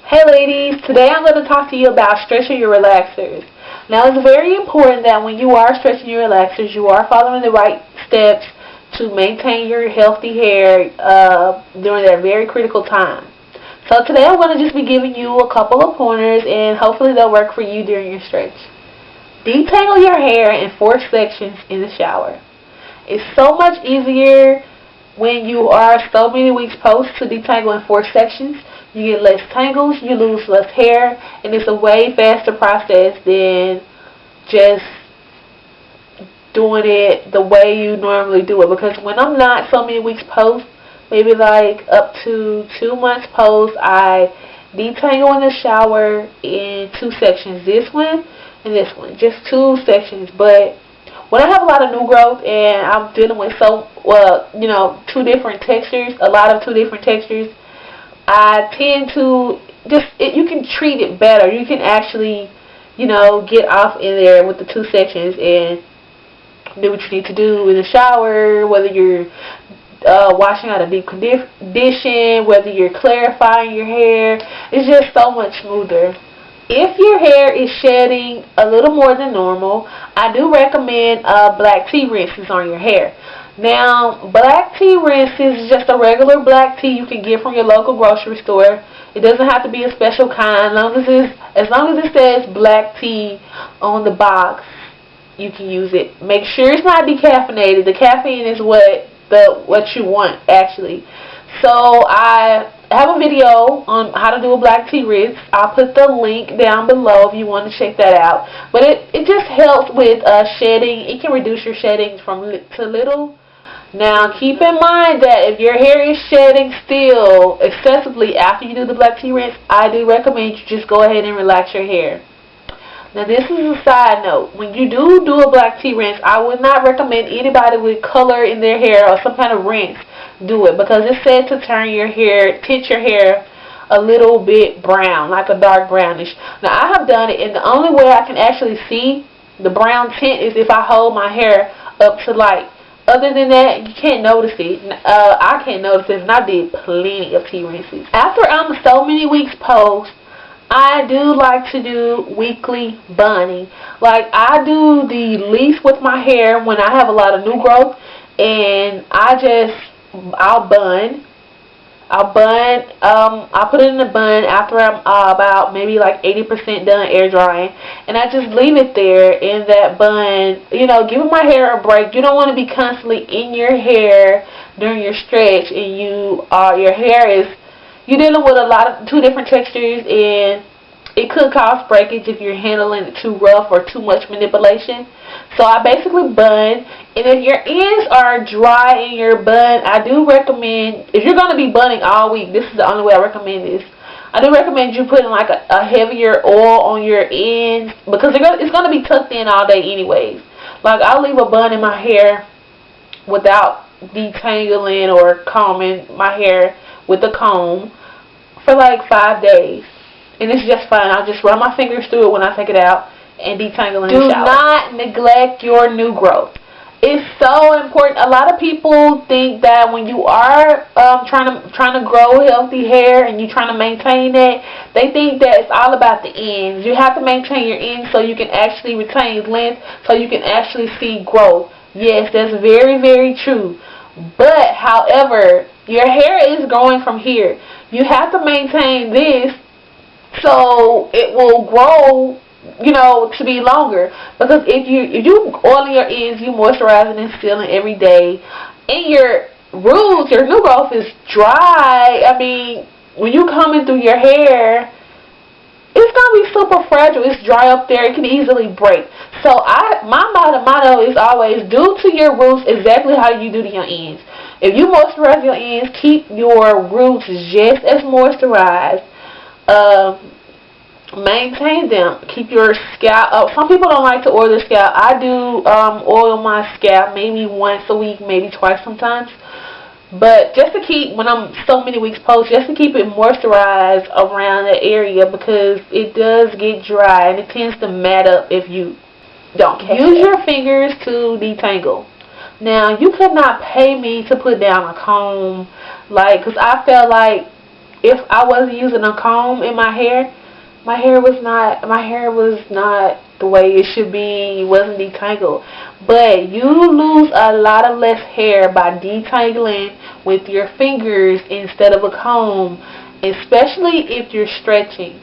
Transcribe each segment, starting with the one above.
Hey ladies, today I'm going to talk to you about stretching your relaxers. Now it's very important that when you are stretching your relaxers, you are following the right steps to maintain your healthy hair during that very critical time. So today I'm going to just be giving you a couple of pointers and hopefully they'll work for you during your stretch. Detangle your hair in 4 sections in the shower. It's so much easier when you are so many weeks post to detangle in 4 sections. You get less tangles, you lose less hair, and it's a way faster process than just doing it the way you normally do it. Because when I'm not so many weeks post, maybe like up to 2 months post, I detangle in the shower in 2 sections. This one and this one. Just 2 sections. But when I have a lot of new growth and I'm dealing with 2 different textures, a lot of 2 different textures, I tend to you can treat it better. You can actually, get off in there with the 2 sections and do what you need to do in the shower, whether you're washing out a deep condition, whether you're clarifying your hair. It's just so much smoother. If your hair is shedding a little more than normal, I do recommend black tea rinses on your hair. Now, black tea rinses is just a regular black tea you can get from your local grocery store. It doesn't have to be a special kind. As long as it says black tea on the box, you can use it. Make sure it's not decaffeinated. The caffeine is what you want, actually. So I have a video on how to do a black tea rinse. I'll put the link down below if you want to check that out. But it just helps with shedding. It can reduce your shedding from to little. Now keep in mind that if your hair is shedding still excessively after you do the black tea rinse, I do recommend you just go ahead and relax your hair. Now this is a side note. When you do a black tea rinse, I would not recommend anybody with color in their hair or some kind of rinse do it, because it's said to tint your hair a little bit brown, like a dark brownish. Now I have done it, and the only way I can actually see the brown tint is if I hold my hair up to light. Other than that, you can't notice it. I can't notice it, and I did plenty of tea rinses. After I'm so many weeks post, I do like to do weekly bunning. Like, I do the least with my hair when I have a lot of new growth, and I'll bun. I'll put it in the bun after I'm about maybe like 80% done air drying, and I just leave it there in that bun, giving my hair a break. You don't want to be constantly in your hair during your stretch, and you're dealing with a lot of 2 different textures, and it could cause breakage if you're handling it too rough or too much manipulation. So I basically bun, and if your ends are dry in your bun, I do recommend, if you're going to be bunning all week, this is the only way I recommend this. I do recommend you putting like a heavier oil on your ends, because it's going to be tucked in all day anyways. Like, I'll leave a bun in my hair without detangling or combing my hair with a comb for like 5 days. And it's just fine. I'll just run my fingers through it when I take it out and detangle in the shower. Do not neglect your new growth. It's so important. A lot of people think that when you are trying to grow healthy hair and you're trying to maintain it, they think that it's all about the ends. You have to maintain your ends so you can actually retain length, so you can actually see growth. Yes, that's very, very true. But, however, your hair is growing from here. You have to maintain this so it will grow, to be longer. Because if you oil your ends, you moisturizing and sealing every day, and your roots, your new growth is dry. I mean, when you coming through your hair, it's gonna be super fragile. It's dry up there. It can easily break. So my motto is always do to your roots exactly how you do to your ends. If you moisturize your ends, keep your roots just as moisturized. Maintain them. Keep your scalp up. Some people don't like to oil their scalp. I do oil my scalp maybe once a week, maybe twice sometimes. But just to keep, when I'm so many weeks post, just to keep it moisturized around the area, because it does get dry and it tends to mat up if you don't use your fingers to detangle. Now, you could not pay me to put down a comb, because I felt like if I wasn't using a comb in my hair was not the way it should be. It wasn't detangled. But you lose a lot of less hair by detangling with your fingers instead of a comb, especially if you're stretching.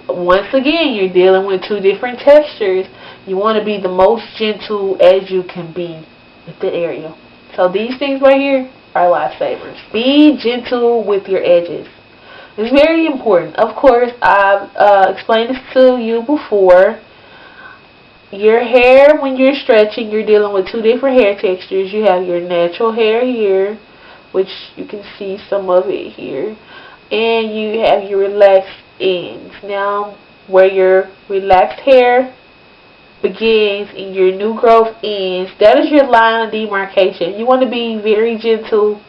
Once again, you're dealing with two different textures. You want to be the most gentle as you can be with the area. So these things right here are lifesavers. Be gentle with your edges. It's very important. Of course, I've explained this to you before. Your hair, when you're stretching, you're dealing with two different hair textures. You have your natural hair here, which you can see some of it here, and you have your relaxed ends. Now, where your relaxed hair begins and your new growth ends, that is your line of demarcation. You want to be very gentle,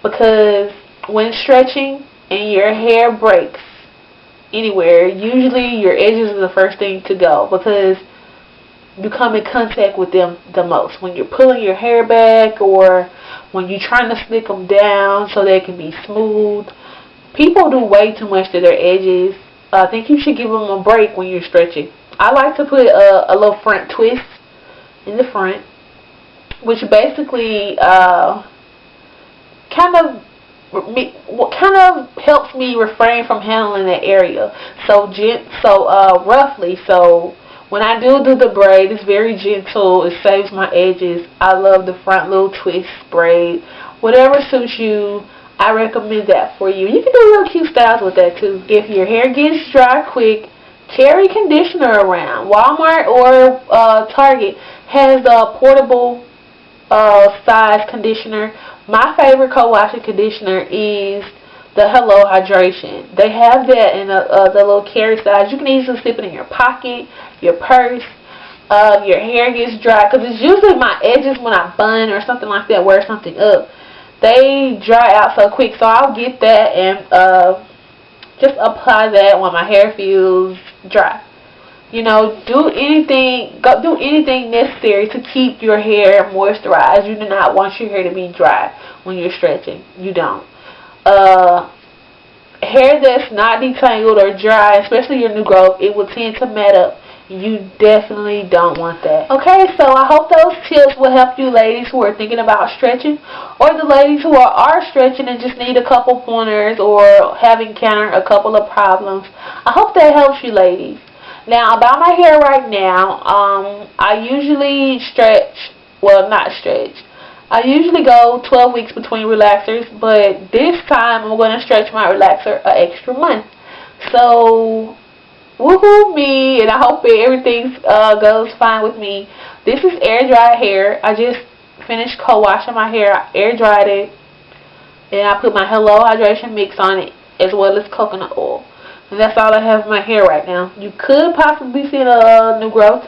because when stretching and your hair breaks anywhere, usually your edges are the first thing to go, because you come in contact with them the most. When you're pulling your hair back, or when you're trying to slick them down so they can be smooth, people do way too much to their edges. I think you should give them a break when you're stretching. I like to put a little front twist in the front, which basically kind of helps me refrain from handling that area so roughly. So when I do the braid, it's very gentle. It saves my edges. I love the front little twist braid. Whatever suits you, I recommend that for you. You can do real cute styles with that too. If your hair gets dry quick, carry conditioner around. Walmart or Target has a portable size conditioner. My favorite co-washing conditioner is the Hello Hydration. They have that in the little carry size. You can easily slip it in your pocket, your purse. Your hair gets dry, because it's usually my edges when I bun or something like that, wear something up. They dry out so quick, so I'll get that and just apply that when my hair feels dry. You know, do anything necessary to keep your hair moisturized. You do not want your hair to be dry when you're stretching. You don't. Hair that's not detangled or dry, especially your new growth, it will tend to mat up. You definitely don't want that. Okay, so I hope those tips will help you ladies who are thinking about stretching, or the ladies who are stretching and just need a couple pointers or have encountered a couple of problems. I hope that helps you ladies. Now, about my hair right now, I usually I usually go 12 weeks between relaxers, but this time I'm going to stretch my relaxer an extra month. So, woohoo me, and I hope everything goes fine with me. This is air dried hair. I just finished co-washing my hair. I air dried it, and I put my Hello Hydration mix on it, as well as coconut oil. And that's all I have in my hair right now. You could possibly see a new growth.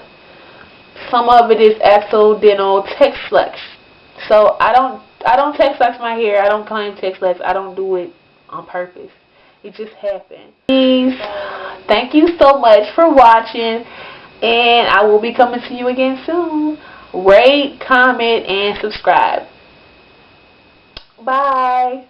Some of it is accidental Tex-Flex. So I don't Tex-Flex my hair. I don't claim Tex-Flex. I don't do it on purpose. It just happened. Please, thank you so much for watching, and I will be coming to you again soon. Rate, comment, and subscribe. Bye.